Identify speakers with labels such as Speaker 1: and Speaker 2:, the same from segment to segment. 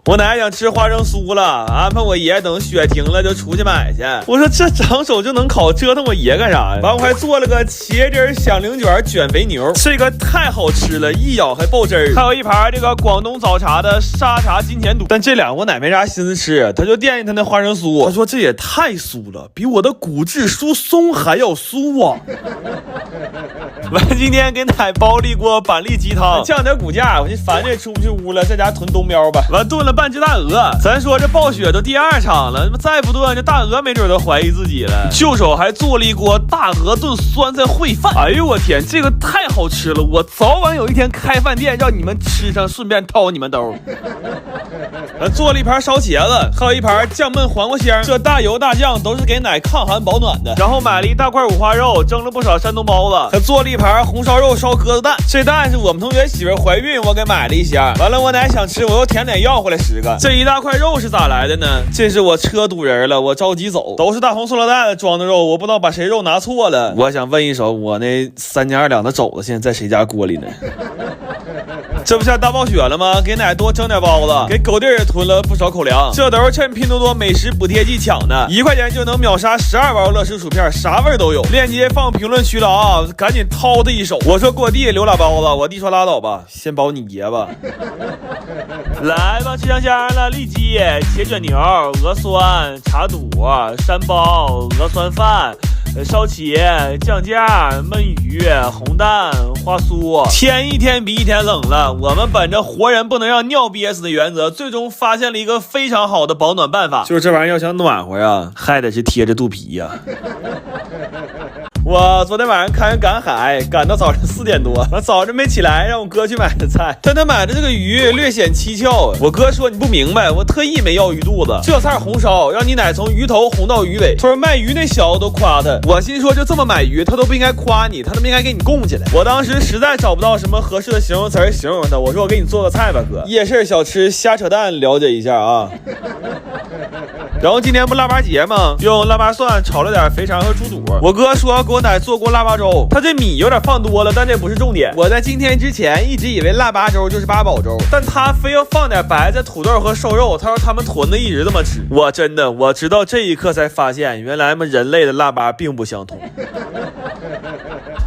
Speaker 1: 我奶想吃花生酥了，安排我爷等雪停了就出去买去。我说这长手就能烤，折腾我爷干啥呀？完我还做了个茄汁响铃卷卷肥牛，这个太好吃了，一咬还爆汁儿。还有一盘这个广东早茶的沙茶金钱肚，但这俩我奶没啥心思吃，她就惦记她那花生酥。她说这也太酥了，比我的骨质疏松还要酥啊。完今天给奶煲了一锅板栗鸡汤，降点骨架，我就烦着出不去屋了，在家囤冬喵吧。完炖了半只大鹅，咱说这暴雪都第2场了，再不炖这大鹅没准都怀疑自己了。就手还做了一锅大鹅炖酸菜烩饭，哎呦我天，这个太好吃了，我早晚有一天开饭店让你们吃上，顺便掏你们兜。做了一盘烧茄子，还有一盘酱焖黄瓜香，这大油大酱都是给奶抗寒保暖的。然后买了一大块五花肉，蒸了不少山东包子，还做了一盘红烧肉烧鸽子蛋。这蛋是我们同学媳妇怀孕我给买了一箱，完了我奶想吃，我又舔脸要回来10个。这一大块肉是咋来的呢？这是我车堵人了，我着急走，都是大红塑料袋装的肉，我不知道把谁肉拿错了。我想问一手，我那3斤2两的肘子现在在谁家锅里呢？这不像大暴雪了吗？给奶多蒸点包子，给狗弟也囤了不少口粮，这都是趁拼多多美食补贴季抢的，1块钱就能秒杀12包乐事薯片，啥味儿都有。链接放评论区了啊，赶紧掏他一手。我说给我弟留俩包子，我弟说拉倒吧，先保你爷吧。来吧，吃香香的里脊、茄卷牛、鹅酸、茶肚、山包、鹅酸饭。烧茄、酱架、焖鱼、红蛋、花酥，天一天比一天冷了。我们本着活人不能让尿憋死的原则，最终发现了一个非常好的保暖办法，就是这玩意儿要想暖和呀，还得是贴着肚皮呀。我昨天晚上看人赶海，赶到早上4点多，我早上没起来，让我哥去买的菜。但他买的这个鱼略显蹊跷，我哥说你不明白，我特意没要鱼肚子，这菜红烧，让你奶从鱼头红到鱼尾。他说卖鱼那小子都夸他，我心说就这么买鱼，他都不应该夸你，他都不应该给你供起来。我当时实在找不到什么合适的形容词形容他，我说我给你做个菜吧哥，夜市小吃瞎扯淡了解一下啊。然后今天不腊八节吗？用腊八蒜炒了点肥肠和猪肚。我哥说给我奶做过腊八粥，他这米有点放多了，但这不是重点。我在今天之前一直以为腊八粥就是八宝粥，但他非要放点白菜、土豆和瘦肉。他说他们屯子一直这么吃。我直到这一刻才发现，原来人类的腊八并不相同。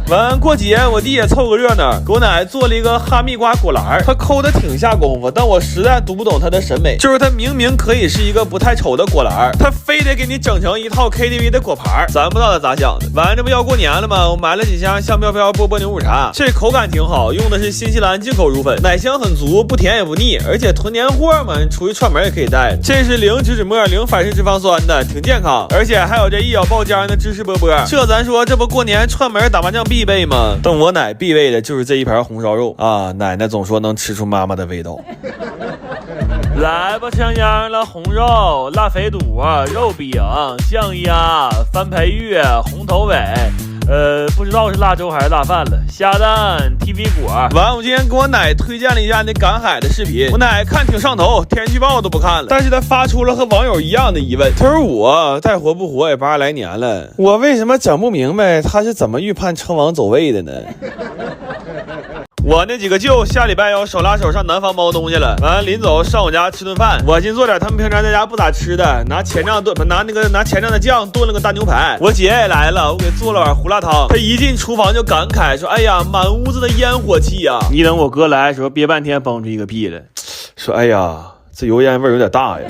Speaker 1: 完过节，我弟也凑个热闹，给我奶做了一个哈密瓜果篮，他抠的挺下功夫，但我实在读不懂他的审美。就是他明明可以是一个不太丑的果篮，他非得给你整成一套 KTV 的果盘，咱不知道他咋想的。完这不要过年了吗？我买了几箱香飘飘波波牛乳茶，这口感挺好，用的是新西兰进口乳粉，奶香很足，不甜也不腻，而且囤年货嘛，出去串门也可以带。这是零脂末、零反式脂肪酸的，挺健康，而且还有这一咬爆浆的芝士波波。这咱说这不过年串门打麻将必备吗？但我奶必备的就是这一盘红烧肉啊！奶奶总说能吃出妈妈的味道。来吧，香香的红肉、辣肥肚、肉饼、酱鸭、番培玉、红头尾。不知道是腊粥还是腊饭了，虾蛋、TV 果。完，我今天给我奶推荐了一下那赶海的视频，我奶看挺上头，天气预报都不看了，但是他发出了和网友一样的疑问，他说我再活不活也80来年了，我为什么整不明白他是怎么预判称王走位的呢？我那几个舅下礼拜要手拉手上南方包东西了，完临走上我家吃顿饭，我寻做点他们平常在家不咋吃的，拿前账的酱炖了个大牛排。我姐也来了，我给做了碗胡辣汤。她一进厨房就感慨说：“哎呀，满屋子的烟火气呀！”你等我哥来的时候，憋半天蹦出一个屁来，说：“哎呀，这油烟味有点大呀。”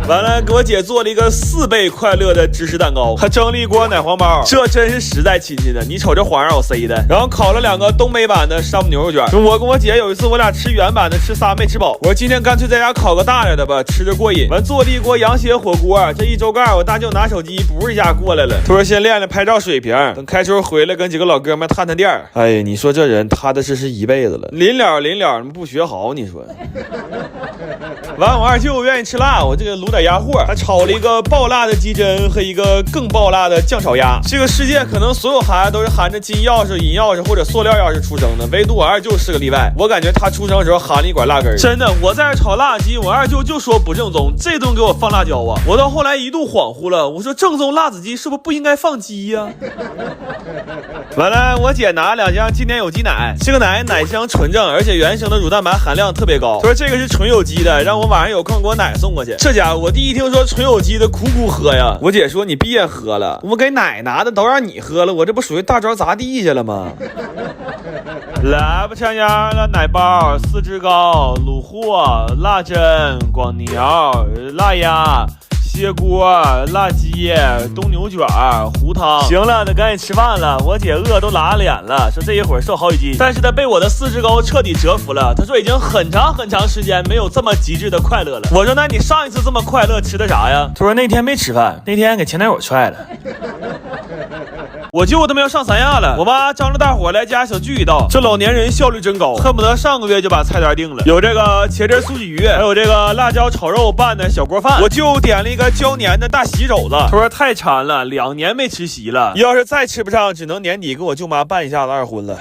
Speaker 1: 完了，给我姐做了一个4倍快乐的芝士蛋糕，还蒸了一锅奶黄包，这真是实在亲戚的。你瞅这黄让我塞的，然后烤了2个东北版的山姆牛肉卷。我跟我姐有一次，我俩吃原版的，吃仨没吃饱。我说今天干脆在家烤个大点的吧，吃着过瘾。完做了一锅羊血火锅，这一周盖我大舅拿手机补一下过来了，他说先练练拍照水平，等开春回来跟几个老哥们探探店。哎，你说这人踏踏实实一辈子了，临了不学好，你说。完我二舅愿意吃辣，我这个卤点鸭货，还炒了一个爆辣的鸡胗和一个更爆辣的酱炒鸭。这个世界可能所有孩子都是含着金钥匙、银钥匙或者塑料钥匙出生的，唯独我二舅是个例外。我感觉他出生的时候含了一管辣根。真的，我在这炒辣鸡，我二舅就说不正宗，这顿给我放辣椒啊！我到后来一度恍惚了，我说正宗辣子鸡是不是不应该放鸡呀？完了，我姐拿了2箱今年有机奶，这个奶香纯正，而且原生的乳蛋白含量特别高。说这个是纯有机的，让我晚上有空给我奶送过去。这家伙我第一听说纯有机的，苦喝呀。我姐说你别喝了，我给奶拿的都让你喝了，我这不属于大招砸地去了吗？来吧，全家了，奶包、4汁糕、卤货、辣针、广牛、辣鸭、蟹锅、辣鸡、冬牛卷、糊汤。行了，那赶紧吃饭了，我姐饿都拉脸了，说这一会儿瘦好几斤，但是她被我的4汁糕彻底折服了。她说已经很长时间没有这么极致的快乐了。我说那你上一次这么快乐吃的啥呀？她说那天没吃饭，那天给前男友踹了。我舅他们要上3亚了，我妈张罗大伙来家小聚一道。这老年人效率真高，恨不得上个月就把菜单定了。有这个茄汁酥鲫鱼，还有这个辣椒炒肉拌的小锅饭。我舅点了一个椒年的大席肘子，他说太馋了，2年没吃席了，要是再吃不上，只能年底给我舅妈办一下子2婚了。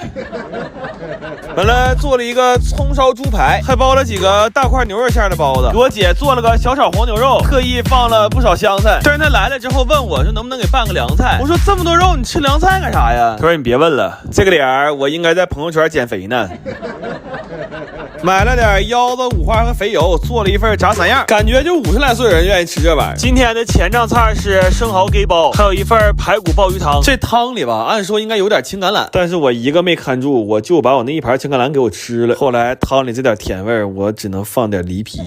Speaker 1: 完了，做了一个葱烧猪排，还包了几个大块牛肉馅的包子。给我姐做了个小炒黄牛肉，特意放了不少香菜。但是她来了之后问我说能不能给拌个凉菜，我说这么多肉你吃凉菜干啥呀？她说你别问了，这个脸我应该在朋友圈减肥呢。买了点腰子、五花和肥油，做了一份炸3样，感觉就50来岁人愿意吃这玩意儿。今天的前账菜是生蚝给包，还有一份排骨鲍鱼汤。这汤里吧，按说应该有点青橄榄，但是我一个没看住，我就把我那一盘青橄榄给我吃了。后来汤里这点甜味，我只能放点梨皮。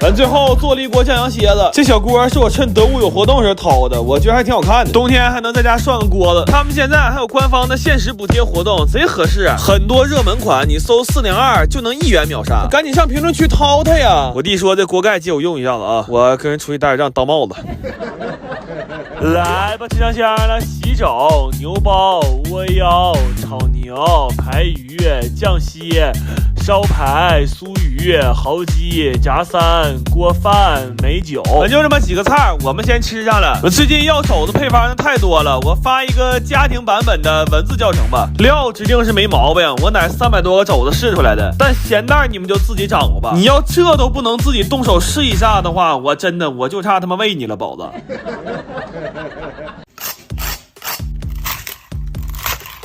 Speaker 1: 完最后做了一锅酱羊蝎子，这小锅是我趁得物有活动时掏的，我觉得还挺好看的。冬天还能在家涮个锅子。他们现在还有官方的限时补贴活动，贼合适啊！很多热门款你搜402就能1元秒杀，赶紧上评论区掏它呀！我弟说这锅盖借我用一下子啊，我跟人出去打仗当帽子。来吧，吃香香了，喜肘、牛包、窝腰、炒牛、排鱼、酱蟹、烧排、酥鱼、蚝鸡、炸3、锅饭、美酒，就这么几个菜，我们先吃上了。我最近要肘子配方的太多了，我发一个家庭版本的文字教程吧。料指定是没毛病，我乃300多个肘子试出来的，但咸淡你们就自己掌握吧。你要这都不能自己动手试一下的话，我真的我就差他妈喂你了，宝子。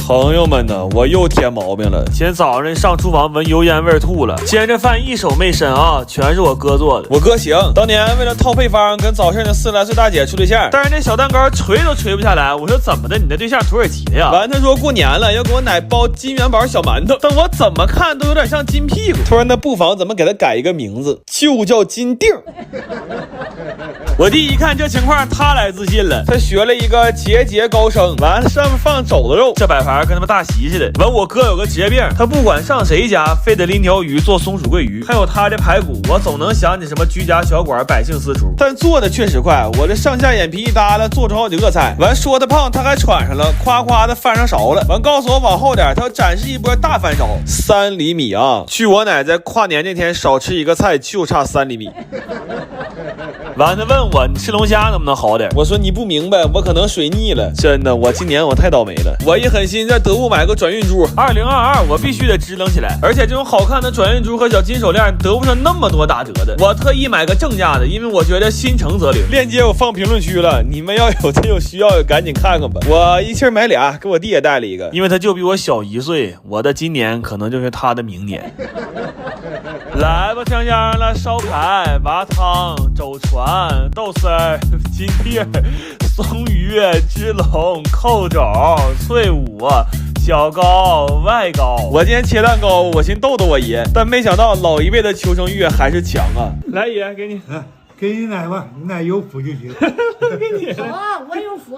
Speaker 1: 朋友们呢，我又添毛病了。今天早上上厨房闻油烟味吐了，今天这饭一手没伸啊，全是我哥做的。我哥行，当年为了套配方跟早上的40来岁大姐处对象，但是那小蛋糕捶都捶不下来。我说怎么的，你的对象土耳其的呀？完他说过年了要给我奶包金元宝小馒头，但我怎么看都有点像金屁股。突然那不妨怎么给他改一个名字，就叫金锭。我弟一看这情况，他来自信了，他学了一个节节高升，完了上面放肘子肉，这摆盘跟他们大席似的。完我哥有个职业病，他不管上谁家，非得拎条鱼做松鼠桂鱼，还有他的排骨，我总能想起什么居家小馆百姓私厨，但做的确实快，我这上下眼皮一耷拉，做出好几个菜。完说他胖，他还喘上了，夸夸的翻上勺了。完告诉我往后点，他要展示一波大翻勺，3厘米啊！据我奶在跨年那天少吃一个菜，就差3厘米。完他问我你吃龙虾能不能好点，我说你不明白，我可能水逆了，真的，我今年我太倒霉了。我一狠心在得物买个转运珠，2022我必须得支棱起来，而且这种好看的转运珠和小金手链得不上那么多打折的，我特意买个正价的，因为我觉得心诚则灵。链接我放评论区了，你们要有真有需要赶紧看看吧。我一气买俩，给我弟也带了一个，因为他就比我小1岁，我的今年可能就是他的明年。来吧，香香了，烧排、麻汤、肘传、豆丝儿、金粒儿、松鱼、支龙、扣肘、脆五、小糕、外糕。我今天切蛋糕，我寻逗逗我爷，但没想到老一辈的求生欲还是强啊！来爷，给你，
Speaker 2: 给你奶吧，你奶有福就行。
Speaker 1: 给你，
Speaker 3: 好啊，我有福。